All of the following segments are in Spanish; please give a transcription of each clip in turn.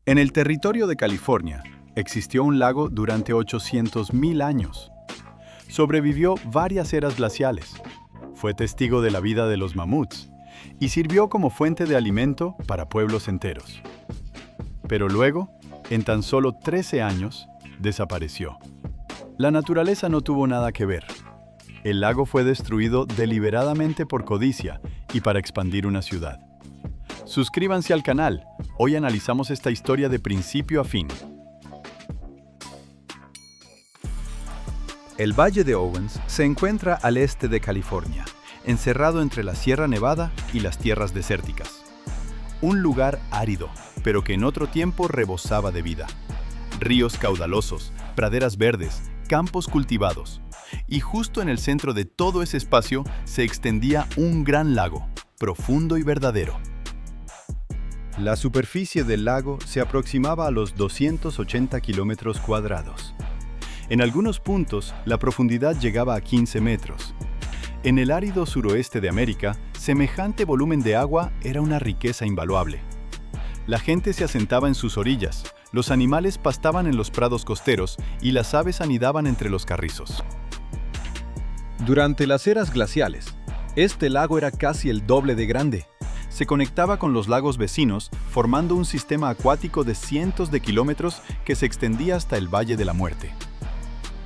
En el territorio de California existió un lago durante 800.000 años. Sobrevivió varias eras glaciales. Fue testigo de la vida de los mamuts y sirvió como fuente de alimento para pueblos enteros. Pero luego, en tan solo 13 años, desapareció. La naturaleza no tuvo nada que ver. El lago fue destruido deliberadamente por codicia y para expandir una ciudad. Suscríbanse al canal. Hoy analizamos esta historia de principio a fin. El Valle de Owens se encuentra al este de California, encerrado entre la Sierra Nevada y las tierras desérticas. Un lugar árido, pero que en otro tiempo rebosaba de vida. Ríos caudalosos, praderas verdes, campos cultivados. Y justo en el centro de todo ese espacio se extendía un gran lago, profundo y verdadero. La superficie del lago se aproximaba a los 280 kilómetros cuadrados. En algunos puntos, la profundidad llegaba a 15 metros. En el árido suroeste de América, semejante volumen de agua era una riqueza invaluable. La gente se asentaba en sus orillas, los animales pastaban en los prados costeros y las aves anidaban entre los carrizos. Durante las eras glaciales, este lago era casi el doble de grande. Se conectaba con los lagos vecinos, formando un sistema acuático de cientos de kilómetros que se extendía hasta el Valle de la Muerte.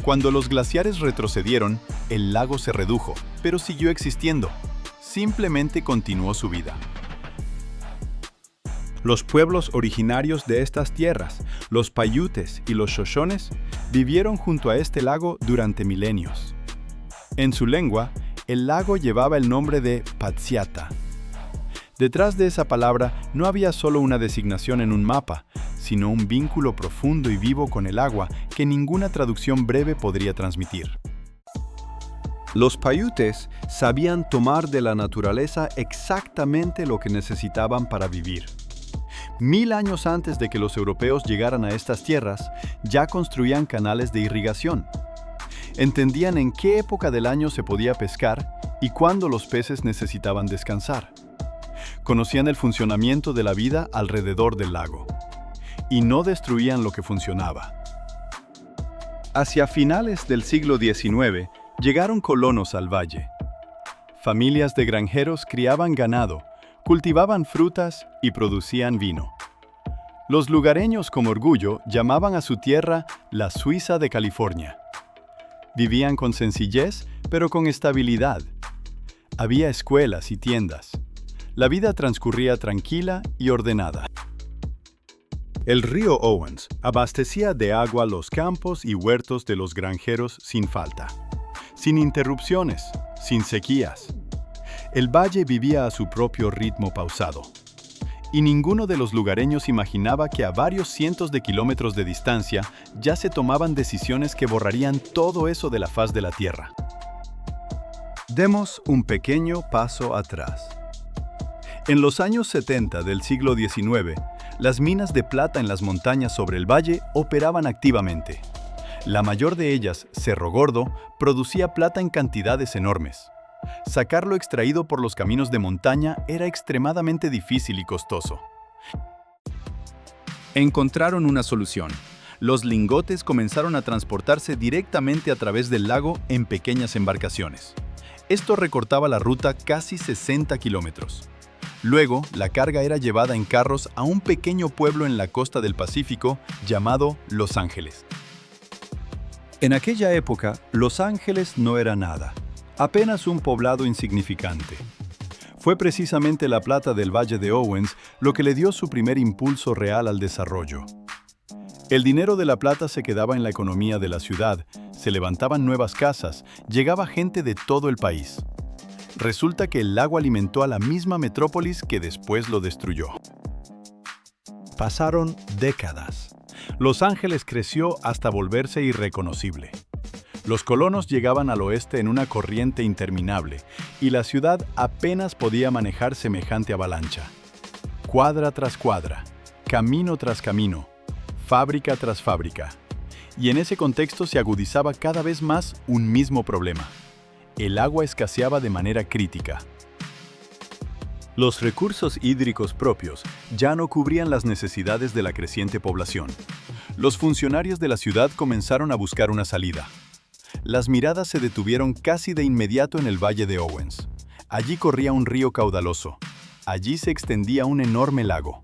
Cuando los glaciares retrocedieron, el lago se redujo, pero siguió existiendo. Simplemente continuó su vida. Los pueblos originarios de estas tierras, los Paiutes y los Shoshones, vivieron junto a este lago durante milenios. En su lengua, el lago llevaba el nombre de Patsiata. Detrás de esa palabra no había solo una designación en un mapa, sino un vínculo profundo y vivo con el agua que ninguna traducción breve podría transmitir. Los Paiutes sabían tomar de la naturaleza exactamente lo que necesitaban para vivir. 1000 años antes de que los europeos llegaran a estas tierras, ya construían canales de irrigación. Entendían en qué época del año se podía pescar y cuándo los peces necesitaban descansar. Conocían el funcionamiento de la vida alrededor del lago y no destruían lo que funcionaba. Hacia finales del siglo XIX, llegaron colonos al valle. Familias de granjeros criaban ganado, cultivaban frutas y producían vino. Los lugareños con orgullo llamaban a su tierra la Suiza de California. Vivían con sencillez, pero con estabilidad. Había escuelas y tiendas. La vida transcurría tranquila y ordenada. El río Owens abastecía de agua los campos y huertos de los granjeros sin falta, sin interrupciones, sin sequías. El valle vivía a su propio ritmo pausado. Y ninguno de los lugareños imaginaba que a varios cientos de kilómetros de distancia ya se tomaban decisiones que borrarían todo eso de la faz de la tierra. Demos un pequeño paso atrás. En los años 70 del siglo XIX, las minas de plata en las montañas sobre el valle operaban activamente. La mayor de ellas, Cerro Gordo, producía plata en cantidades enormes. Sacar lo extraído por los caminos de montaña era extremadamente difícil y costoso. Encontraron una solución. Los lingotes comenzaron a transportarse directamente a través del lago en pequeñas embarcaciones. Esto recortaba la ruta casi 60 kilómetros. Luego, la carga era llevada en carros a un pequeño pueblo en la costa del Pacífico llamado Los Ángeles. En aquella época, Los Ángeles no era nada, apenas un poblado insignificante. Fue precisamente la plata del Valle de Owens lo que le dio su primer impulso real al desarrollo. El dinero de la plata se quedaba en la economía de la ciudad, se levantaban nuevas casas, llegaba gente de todo el país. Resulta que el lago alimentó a la misma metrópolis que después lo destruyó. Pasaron décadas. Los Ángeles creció hasta volverse irreconocible. Los colonos llegaban al oeste en una corriente interminable y la ciudad apenas podía manejar semejante avalancha. Cuadra tras cuadra, camino tras camino, fábrica tras fábrica. Y en ese contexto se agudizaba cada vez más un mismo problema. El agua escaseaba de manera crítica. Los recursos hídricos propios ya no cubrían las necesidades de la creciente población. Los funcionarios de la ciudad comenzaron a buscar una salida. Las miradas se detuvieron casi de inmediato en el valle de Owens. Allí corría un río caudaloso. Allí se extendía un enorme lago.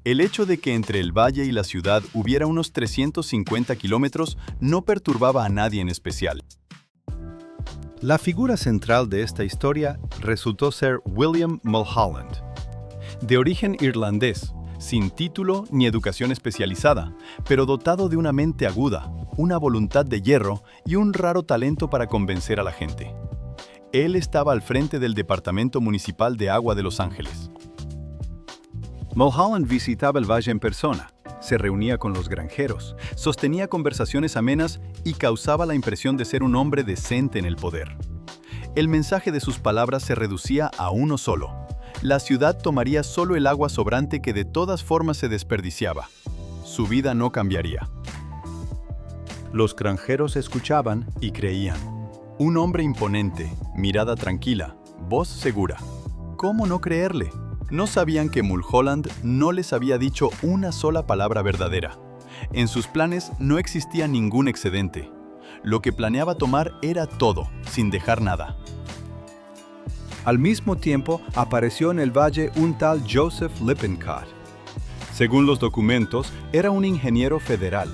El hecho de que entre el valle y la ciudad hubiera unos 350 kilómetros no perturbaba a nadie en especial. La figura central de esta historia resultó ser William Mulholland. De origen irlandés, sin título ni educación especializada, pero dotado de una mente aguda, una voluntad de hierro y un raro talento para convencer a la gente. Él estaba al frente del Departamento Municipal de Agua de Los Ángeles. Mulholland visitaba el valle en persona, se reunía con los granjeros, sostenía conversaciones amenas y causaba la impresión de ser un hombre decente en el poder. El mensaje de sus palabras se reducía a uno solo. La ciudad tomaría solo el agua sobrante que de todas formas se desperdiciaba. Su vida no cambiaría. Los granjeros escuchaban y creían. Un hombre imponente, mirada tranquila, voz segura. ¿Cómo no creerle? No sabían que Mulholland no les había dicho una sola palabra verdadera. En sus planes no existía ningún excedente. Lo que planeaba tomar era todo, sin dejar nada. Al mismo tiempo, apareció en el valle un tal Joseph Lippincott. Según los documentos, era un ingeniero federal.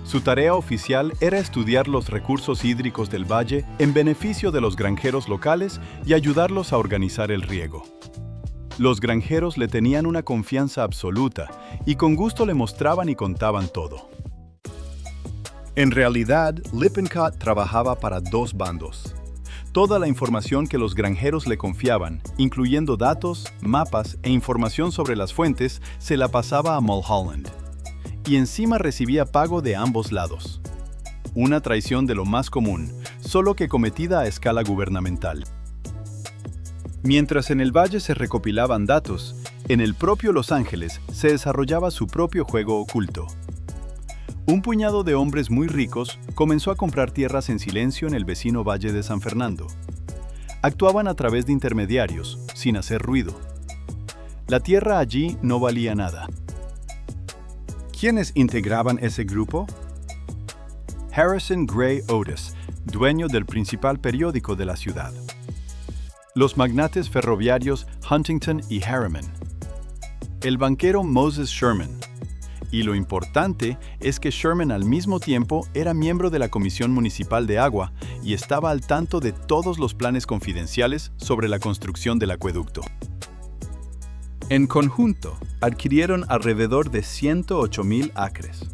Su tarea oficial era estudiar los recursos hídricos del valle en beneficio de los granjeros locales y ayudarlos a organizar el riego. Los granjeros le tenían una confianza absoluta y con gusto le mostraban y contaban todo. En realidad, Lippincott trabajaba para dos bandos. Toda la información que los granjeros le confiaban, incluyendo datos, mapas e información sobre las fuentes, se la pasaba a Mulholland. Y encima recibía pago de ambos lados. Una traición de lo más común, solo que cometida a escala gubernamental. Mientras en el valle se recopilaban datos, en el propio Los Ángeles se desarrollaba su propio juego oculto. Un puñado de hombres muy ricos comenzó a comprar tierras en silencio en el vecino Valle de San Fernando. Actuaban a través de intermediarios, sin hacer ruido. La tierra allí no valía nada. ¿Quiénes integraban ese grupo? Harrison Gray Otis, dueño del principal periódico de la ciudad. Los magnates ferroviarios Huntington y Harriman. El banquero Moses Sherman. Y lo importante es que Sherman al mismo tiempo era miembro de la Comisión Municipal de Agua y estaba al tanto de todos los planes confidenciales sobre la construcción del acueducto. En conjunto, adquirieron alrededor de 108,000 acres.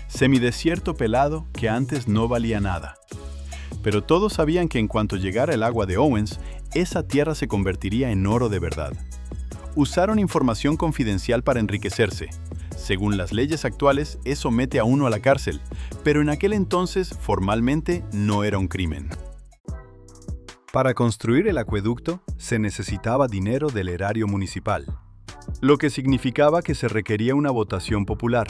Semidesierto pelado que antes no valía nada. Pero todos sabían que en cuanto llegara el agua de Owens, esa tierra se convertiría en oro de verdad. Usaron información confidencial para enriquecerse. Según las leyes actuales, eso mete a uno a la cárcel, pero en aquel entonces, formalmente, no era un crimen. Para construir el acueducto, se necesitaba dinero del erario municipal, lo que significaba que se requería una votación popular.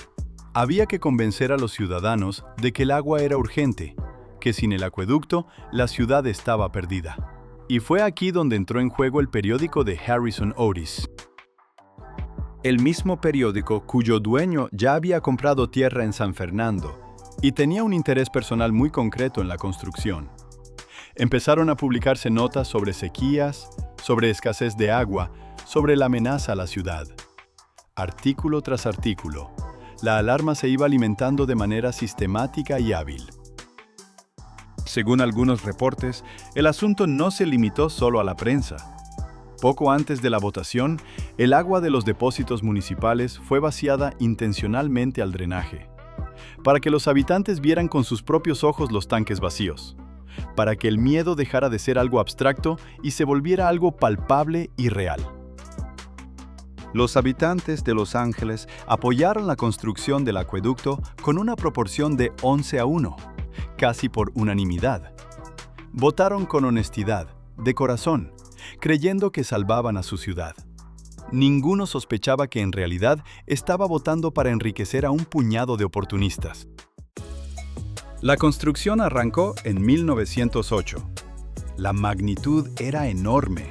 Había que convencer a los ciudadanos de que el agua era urgente, que sin el acueducto, la ciudad estaba perdida. Y fue aquí donde entró en juego el periódico de Harrison Otis. El mismo periódico cuyo dueño ya había comprado tierra en San Fernando y tenía un interés personal muy concreto en la construcción. Empezaron a publicarse notas sobre sequías, sobre escasez de agua, sobre la amenaza a la ciudad. Artículo tras artículo, la alarma se iba alimentando de manera sistemática y hábil. Según algunos reportes, el asunto no se limitó solo a la prensa. Poco antes de la votación, el agua de los depósitos municipales fue vaciada intencionalmente al drenaje, para que los habitantes vieran con sus propios ojos los tanques vacíos, para que el miedo dejara de ser algo abstracto y se volviera algo palpable y real. Los habitantes de Los Ángeles apoyaron la construcción del acueducto con una proporción de 11-1. Casi por unanimidad. Votaron con honestidad, de corazón, creyendo que salvaban a su ciudad. Ninguno sospechaba que en realidad estaba votando para enriquecer a un puñado de oportunistas. La construcción arrancó en 1908. La magnitud era enorme.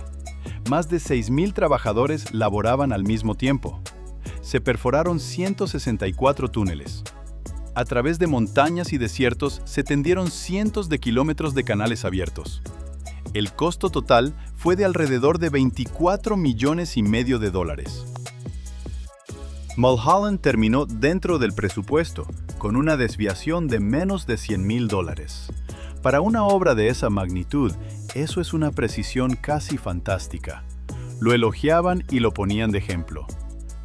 Más de 6.000 trabajadores laboraban al mismo tiempo. Se perforaron 164 túneles. A través de montañas y desiertos se tendieron cientos de kilómetros de canales abiertos. El costo total fue de alrededor de $24,5 millones de dólares. Mulholland terminó dentro del presupuesto, con una desviación de menos de $100,000. Para una obra de esa magnitud, eso es una precisión casi fantástica. Lo elogiaban y lo ponían de ejemplo.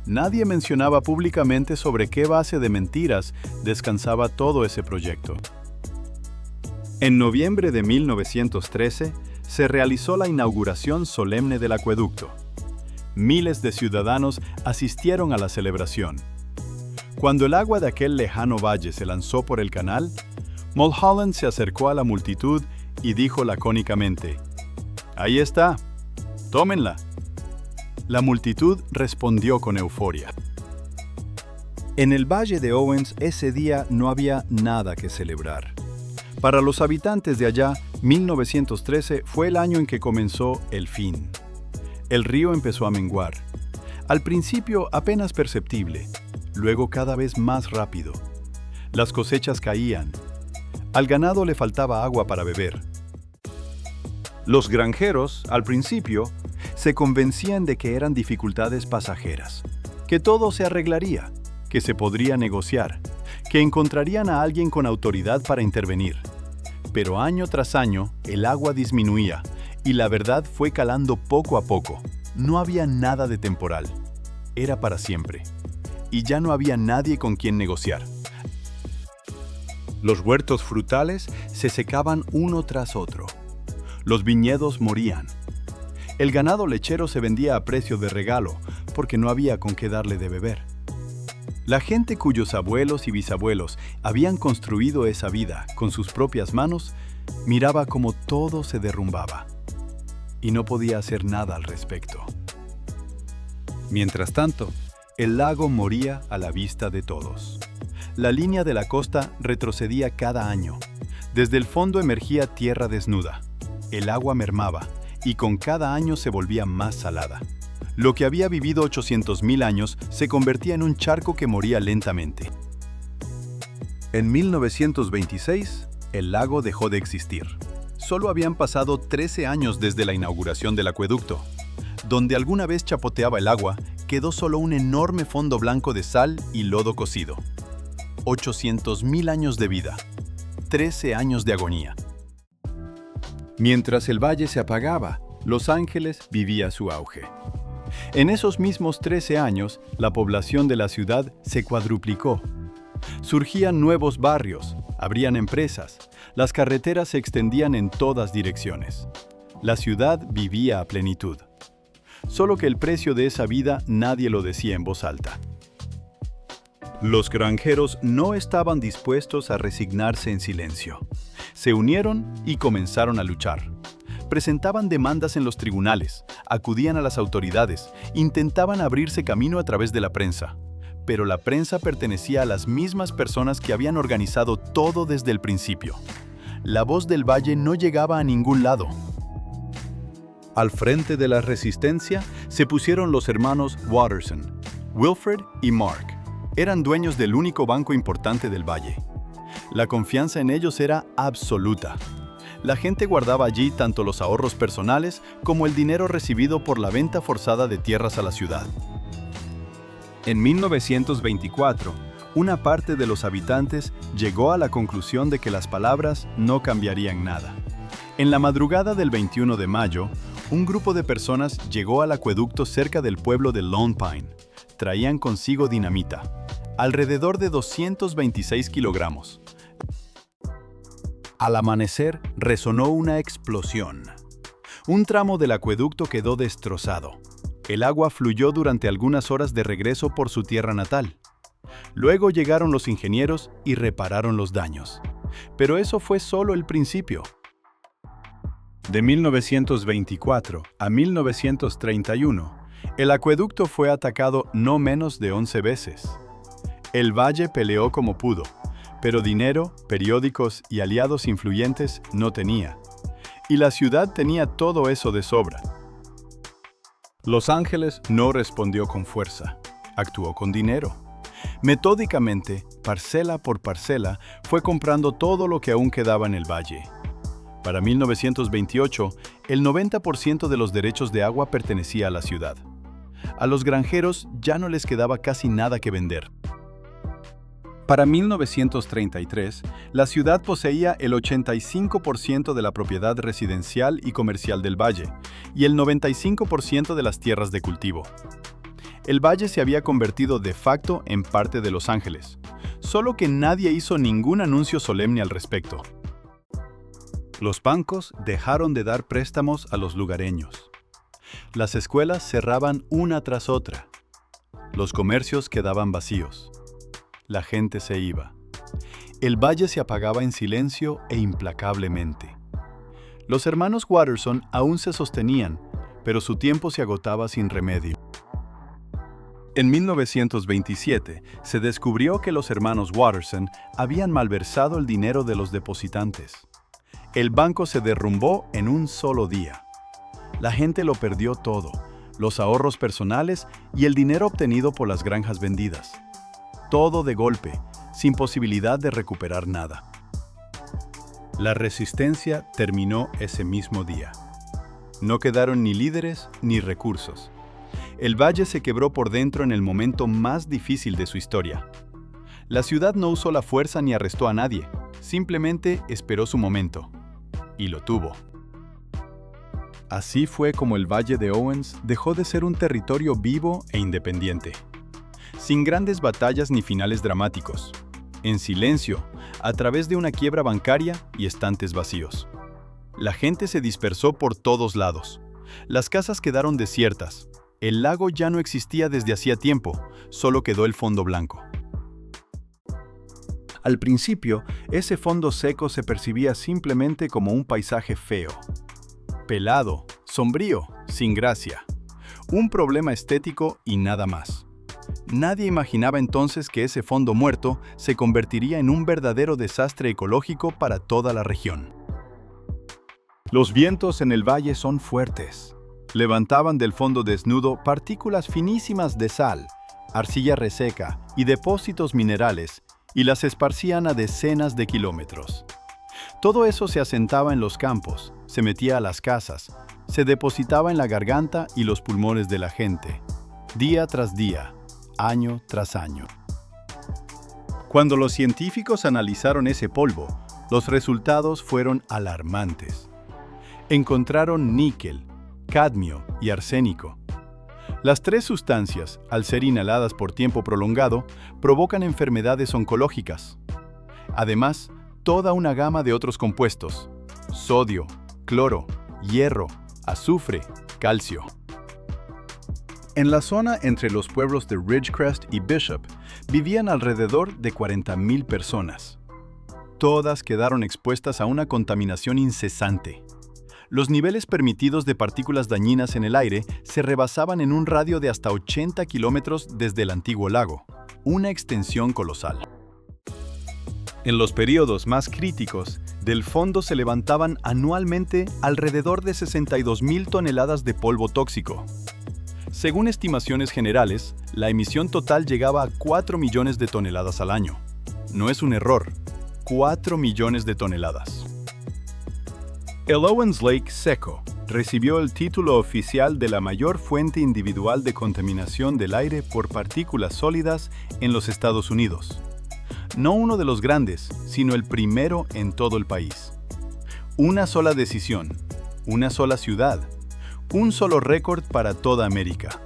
Nadie mencionaba públicamente sobre qué base de mentiras descansaba todo ese proyecto. En noviembre de 1913, se realizó la inauguración solemne del acueducto. Miles de ciudadanos asistieron a la celebración. Cuando el agua de aquel lejano valle se lanzó por el canal, Mulholland se acercó a la multitud y dijo lacónicamente: «Ahí está, tómenla». La multitud respondió con euforia. En el Valle de Owens ese día no había nada que celebrar. Para los habitantes de allá, 1913 fue el año en que comenzó el fin. El río empezó a menguar. Al principio apenas perceptible, luego cada vez más rápido. Las cosechas caían. Al ganado le faltaba agua para beber. Los granjeros, al principio, se convencían de que eran dificultades pasajeras, que todo se arreglaría, que se podría negociar, que encontrarían a alguien con autoridad para intervenir. Pero año tras año, el agua disminuía y la verdad fue calando poco a poco. No había nada de temporal. Era para siempre. Y ya no había nadie con quien negociar. Los huertos frutales se secaban uno tras otro. Los viñedos morían. El ganado lechero se vendía a precio de regalo porque no había con qué darle de beber. La gente cuyos abuelos y bisabuelos habían construido esa vida con sus propias manos, miraba como todo se derrumbaba y no podía hacer nada al respecto. Mientras tanto, el lago moría a la vista de todos. La línea de la costa retrocedía cada año. Desde el fondo emergía tierra desnuda. El agua mermaba y con cada año se volvía más salada. Lo que había vivido 800,000 años se convertía en un charco que moría lentamente. En 1926, el lago dejó de existir. Solo habían pasado 13 años desde la inauguración del acueducto. Donde alguna vez chapoteaba el agua, quedó solo un enorme fondo blanco de sal y lodo cocido. 800,000 años de vida. 13 años de agonía. Mientras el valle se apagaba, Los Ángeles vivía su auge. En esos mismos 13 años, la población de la ciudad se cuadruplicó. Surgían nuevos barrios, abrían empresas, las carreteras se extendían en todas direcciones. La ciudad vivía a plenitud. Solo que el precio de esa vida nadie lo decía en voz alta. Los granjeros no estaban dispuestos a resignarse en silencio. Se unieron y comenzaron a luchar. Presentaban demandas en los tribunales, acudían a las autoridades, intentaban abrirse camino a través de la prensa. Pero la prensa pertenecía a las mismas personas que habían organizado todo desde el principio. La voz del valle no llegaba a ningún lado. Al frente de la resistencia se pusieron los hermanos Watterson, Wilfred y Mark. Eran dueños del único banco importante del valle. La confianza en ellos era absoluta. La gente guardaba allí tanto los ahorros personales como el dinero recibido por la venta forzada de tierras a la ciudad. En 1924, una parte de los habitantes llegó a la conclusión de que las palabras no cambiarían nada. En la madrugada del 21 de mayo, un grupo de personas llegó al acueducto cerca del pueblo de Lone Pine. Traían consigo dinamita, alrededor de 226 kilogramos. Al amanecer, resonó una explosión. Un tramo del acueducto quedó destrozado. El agua fluyó durante algunas horas de regreso por su tierra natal. Luego llegaron los ingenieros y repararon los daños. Pero eso fue solo el principio. De 1924 a 1931, el acueducto fue atacado no menos de 11 veces. El valle peleó como pudo, pero dinero, periódicos y aliados influyentes no tenía. Y la ciudad tenía todo eso de sobra. Los Ángeles no respondió con fuerza, actuó con dinero. Metódicamente, parcela por parcela, fue comprando todo lo que aún quedaba en el valle. Para 1928, el 90% de los derechos de agua pertenecía a la ciudad. A los granjeros ya no les quedaba casi nada que vender. Para 1933, la ciudad poseía el 85% de la propiedad residencial y comercial del valle y el 95% de las tierras de cultivo. El valle se había convertido de facto en parte de Los Ángeles, solo que nadie hizo ningún anuncio solemne al respecto. Los bancos dejaron de dar préstamos a los lugareños. Las escuelas cerraban una tras otra. Los comercios quedaban vacíos. La gente se iba. El valle se apagaba en silencio e implacablemente. Los hermanos Watterson aún se sostenían, pero su tiempo se agotaba sin remedio. En 1927 se descubrió que los hermanos Watterson habían malversado el dinero de los depositantes. El banco se derrumbó en un solo día. La gente lo perdió todo, los ahorros personales y el dinero obtenido por las granjas vendidas. Todo de golpe, sin posibilidad de recuperar nada. La resistencia terminó ese mismo día. No quedaron ni líderes ni recursos. El valle se quebró por dentro en el momento más difícil de su historia. La ciudad no usó la fuerza ni arrestó a nadie, simplemente esperó su momento. Y lo tuvo. Así fue como el Valle de Owens dejó de ser un territorio vivo e independiente. Sin grandes batallas ni finales dramáticos. En silencio, a través de una quiebra bancaria y estantes vacíos. La gente se dispersó por todos lados. Las casas quedaron desiertas. El lago ya no existía desde hacía tiempo, solo quedó el fondo blanco. Al principio, ese fondo seco se percibía simplemente como un paisaje feo. Pelado, sombrío, sin gracia. Un problema estético y nada más. Nadie imaginaba entonces que ese fondo muerto se convertiría en un verdadero desastre ecológico para toda la región. Los vientos en el valle son fuertes. Levantaban del fondo desnudo partículas finísimas de sal, arcilla reseca y depósitos minerales, y las esparcían a decenas de kilómetros. Todo eso se asentaba en los campos, se metía a las casas, se depositaba en la garganta y los pulmones de la gente, día tras día, año tras año. Cuando los científicos analizaron ese polvo, los resultados fueron alarmantes. Encontraron níquel, cadmio y arsénico. Las tres sustancias, al ser inhaladas por tiempo prolongado, provocan enfermedades oncológicas. Además, toda una gama de otros compuestos: sodio, cloro, hierro, azufre, calcio. En la zona entre los pueblos de Ridgecrest y Bishop vivían alrededor de 40,000 personas. Todas quedaron expuestas a una contaminación incesante. Los niveles permitidos de partículas dañinas en el aire se rebasaban en un radio de hasta 80 kilómetros desde el antiguo lago, una extensión colosal. En los periodos más críticos, del fondo se levantaban anualmente alrededor de 62,000 toneladas de polvo tóxico. Según estimaciones generales, la emisión total llegaba a 4 millones de toneladas al año. No es un error, 4 millones de toneladas. El Owens Lake seco recibió el título oficial de la mayor fuente individual de contaminación del aire por partículas sólidas en los Estados Unidos. No uno de los grandes, sino el primero en todo el país. Una sola decisión, una sola ciudad, un solo récord para toda América.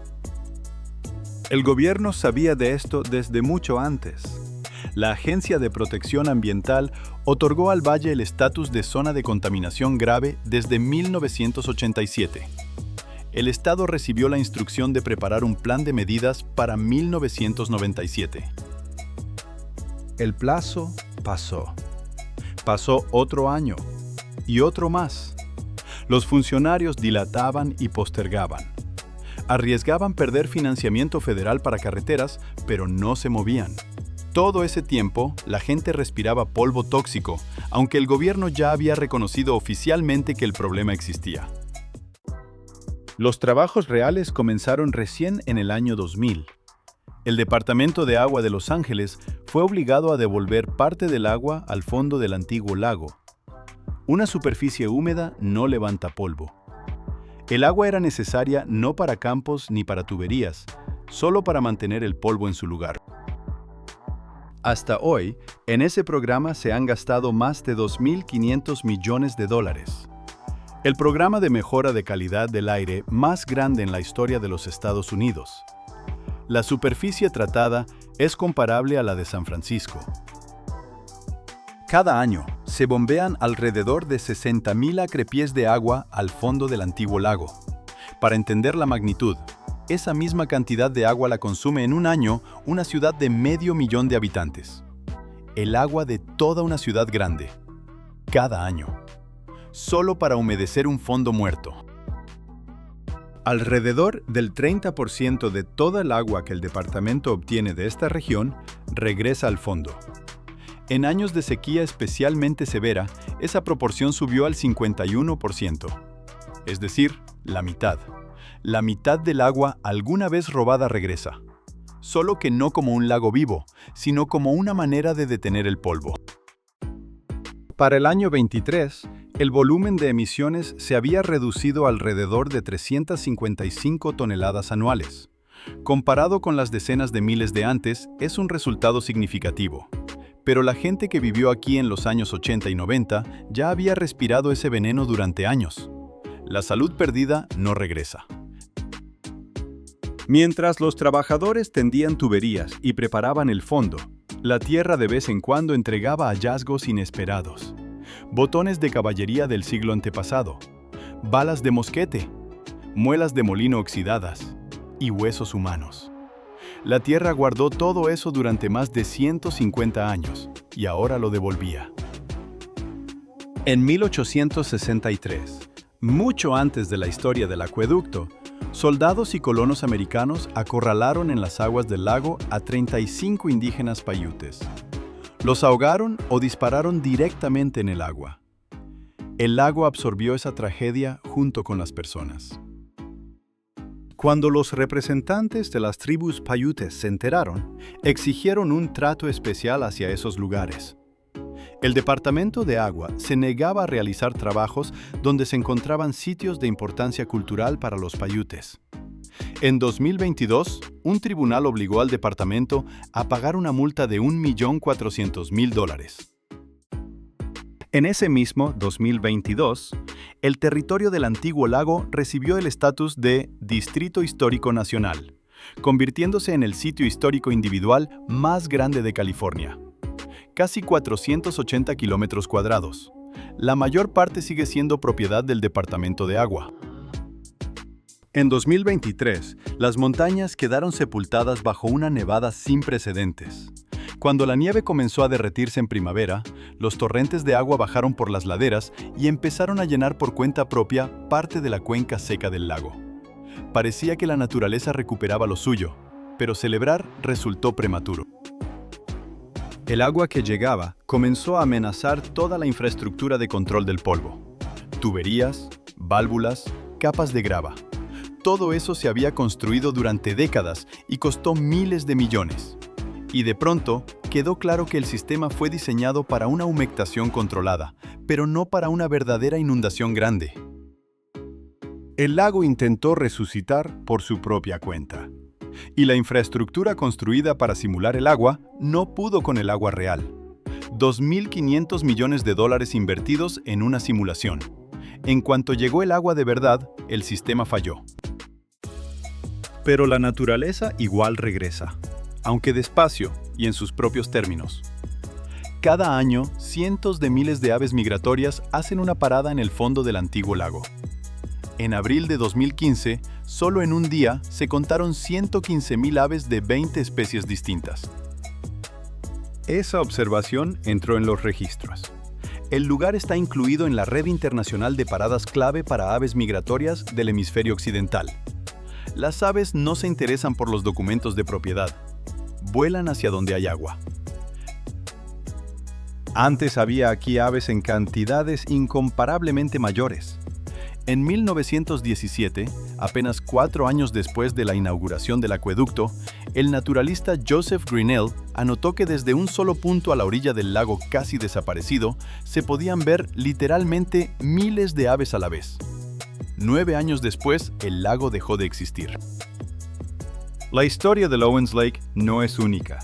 El gobierno sabía de esto desde mucho antes. La Agencia de Protección Ambiental otorgó al valle el estatus de zona de contaminación grave desde 1987. El Estado recibió la instrucción de preparar un plan de medidas para 1997. El plazo pasó. Pasó otro año y otro más. Los funcionarios dilataban y postergaban. Arriesgaban perder financiamiento federal para carreteras, pero no se movían. Todo ese tiempo, la gente respiraba polvo tóxico, aunque el gobierno ya había reconocido oficialmente que el problema existía. Los trabajos reales comenzaron recién en el año 2000. El Departamento de Agua de Los Ángeles fue obligado a devolver parte del agua al fondo del antiguo lago. Una superficie húmeda no levanta polvo. El agua era necesaria no para campos ni para tuberías, solo para mantener el polvo en su lugar. Hasta hoy, en ese programa se han gastado más de 2.500 millones de dólares. El programa de mejora de calidad del aire más grande en la historia de los Estados Unidos. La superficie tratada es comparable a la de San Francisco. Cada año se bombean alrededor de 60.000 acrepiés de agua al fondo del antiguo lago. Para entender la magnitud, esa misma cantidad de agua la consume en un año una ciudad de 500.000 de habitantes. El agua de toda una ciudad grande, cada año, solo para humedecer un fondo muerto. Alrededor del 30% de toda el agua que el departamento obtiene de esta región regresa al fondo. En años de sequía especialmente severa, esa proporción subió al 51%, es decir, la mitad. La mitad del agua alguna vez robada regresa, solo que no como un lago vivo, sino como una manera de detener el polvo. Para el año 23, el volumen de emisiones se había reducido alrededor de 355 toneladas anuales. Comparado con las decenas de miles de antes, es un resultado significativo. Pero la gente que vivió aquí en los años 80 y 90 ya había respirado ese veneno durante años. La salud perdida no regresa. Mientras los trabajadores tendían tuberías y preparaban el fondo, la tierra de vez en cuando entregaba hallazgos inesperados. Botones de caballería del siglo antepasado, balas de mosquete, muelas de molino oxidadas y huesos humanos. La tierra guardó todo eso durante más de 150 años y ahora lo devolvía. En 1863, mucho antes de la historia del acueducto, soldados y colonos americanos acorralaron en las aguas del lago a 35 indígenas paiutes. Los ahogaron o dispararon directamente en el agua. El lago absorbió esa tragedia junto con las personas. Cuando los representantes de las tribus paiutes se enteraron, exigieron un trato especial hacia esos lugares. El Departamento de Agua se negaba a realizar trabajos donde se encontraban sitios de importancia cultural para los paiutes. En 2022, un tribunal obligó al departamento a pagar una multa de $1.400.000. En ese mismo 2022, el territorio del antiguo lago recibió el estatus de Distrito Histórico Nacional, convirtiéndose en el sitio histórico individual más grande de California. Casi 480 kilómetros cuadrados. La mayor parte sigue siendo propiedad del Departamento de Agua. En 2023, las montañas quedaron sepultadas bajo una nevada sin precedentes. Cuando la nieve comenzó a derretirse en primavera, los torrentes de agua bajaron por las laderas y empezaron a llenar por cuenta propia parte de la cuenca seca del lago. Parecía que la naturaleza recuperaba lo suyo, pero celebrar resultó prematuro. El agua que llegaba comenzó a amenazar toda la infraestructura de control del polvo. Tuberías, válvulas, capas de grava. Todo eso se había construido durante décadas y costó miles de millones. Y de pronto, quedó claro que el sistema fue diseñado para una humectación controlada, pero no para una verdadera inundación grande. El lago intentó resucitar por su propia cuenta. Y la infraestructura construida para simular el agua no pudo con el agua real. 2.500 millones de dólares invertidos en una simulación. En cuanto llegó el agua de verdad, el sistema falló. Pero la naturaleza igual regresa, aunque despacio y en sus propios términos. Cada año, cientos de miles de aves migratorias hacen una parada en el fondo del antiguo lago. En abril de 2015, solo en un día se contaron 115.000 aves de 20 especies distintas. Esa observación entró en los registros. El lugar está incluido en la Red Internacional de Paradas Clave para Aves Migratorias del Hemisferio Occidental. Las aves no se interesan por los documentos de propiedad. Vuelan hacia donde hay agua. Antes había aquí aves en cantidades incomparablemente mayores. En 1917, apenas 4 años después de la inauguración del acueducto, el naturalista Joseph Grinnell anotó que desde un solo punto a la orilla del lago casi desaparecido, se podían ver literalmente miles de aves a la vez. 9 años después, el lago dejó de existir. La historia del Owens Lake no es única.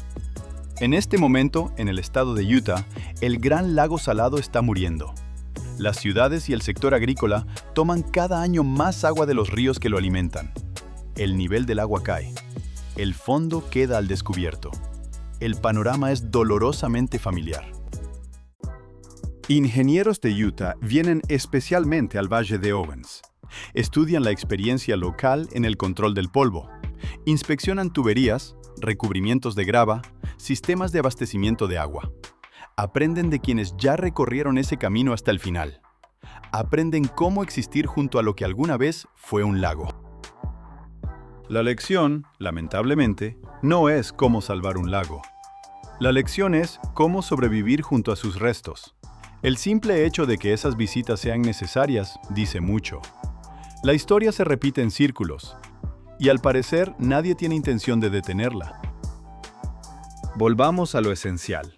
En este momento, en el estado de Utah, el Gran Lago Salado está muriendo. Las ciudades y el sector agrícola toman cada año más agua de los ríos que lo alimentan. El nivel del agua cae. El fondo queda al descubierto. El panorama es dolorosamente familiar. Ingenieros de Utah vienen especialmente al Valle de Owens. Estudian la experiencia local en el control del polvo. Inspeccionan tuberías, recubrimientos de grava, sistemas de abastecimiento de agua. Aprenden de quienes ya recorrieron ese camino hasta el final. Aprenden cómo existir junto a lo que alguna vez fue un lago. La lección, lamentablemente, no es cómo salvar un lago. La lección es cómo sobrevivir junto a sus restos. El simple hecho de que esas visitas sean necesarias dice mucho. La historia se repite en círculos, y al parecer nadie tiene intención de detenerla. Volvamos a lo esencial.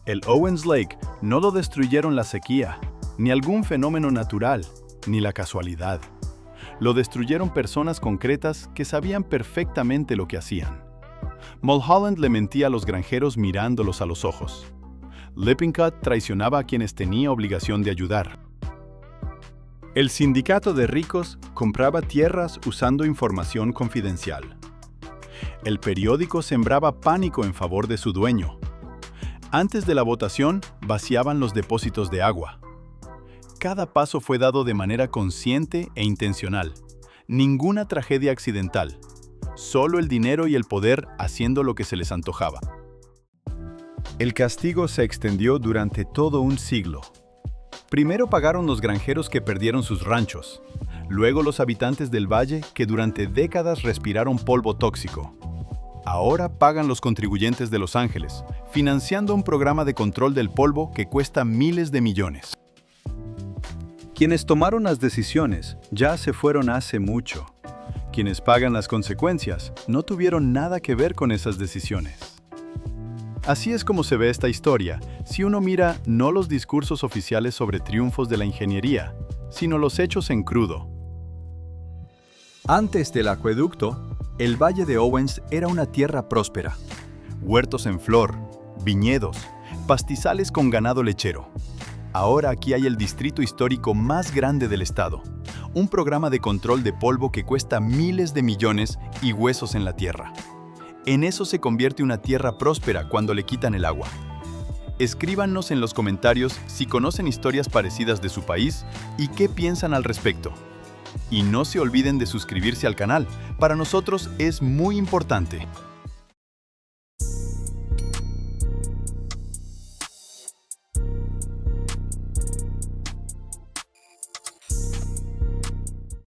El Owens Lake no lo destruyeron la sequía, ni algún fenómeno natural, ni la casualidad. Lo destruyeron personas concretas que sabían perfectamente lo que hacían. Mulholland le mentía a los granjeros mirándolos a los ojos. Lippincott traicionaba a quienes tenía obligación de ayudar. El sindicato de ricos compraba tierras usando información confidencial. El periódico sembraba pánico en favor de su dueño. Antes de la votación, vaciaban los depósitos de agua. Cada paso fue dado de manera consciente e intencional. Ninguna tragedia accidental. Solo el dinero y el poder haciendo lo que se les antojaba. El castigo se extendió durante todo un siglo. Primero pagaron los granjeros que perdieron sus ranchos. Luego los habitantes del valle que durante décadas respiraron polvo tóxico. Ahora pagan los contribuyentes de Los Ángeles, financiando un programa de control del polvo que cuesta miles de millones. Quienes tomaron las decisiones ya se fueron hace mucho. Quienes pagan las consecuencias no tuvieron nada que ver con esas decisiones. Así es como se ve esta historia, si uno mira no los discursos oficiales sobre triunfos de la ingeniería, sino los hechos en crudo. Antes del acueducto, el Valle de Owens era una tierra próspera. Huertos en flor, viñedos, pastizales con ganado lechero. Ahora aquí hay el distrito histórico más grande del estado, un programa de control de polvo que cuesta miles de millones y huesos en la tierra. En eso se convierte una tierra próspera cuando le quitan el agua. Escríbanos en los comentarios si conocen historias parecidas de su país y qué piensan al respecto. Y no se olviden de suscribirse al canal, para nosotros es muy importante.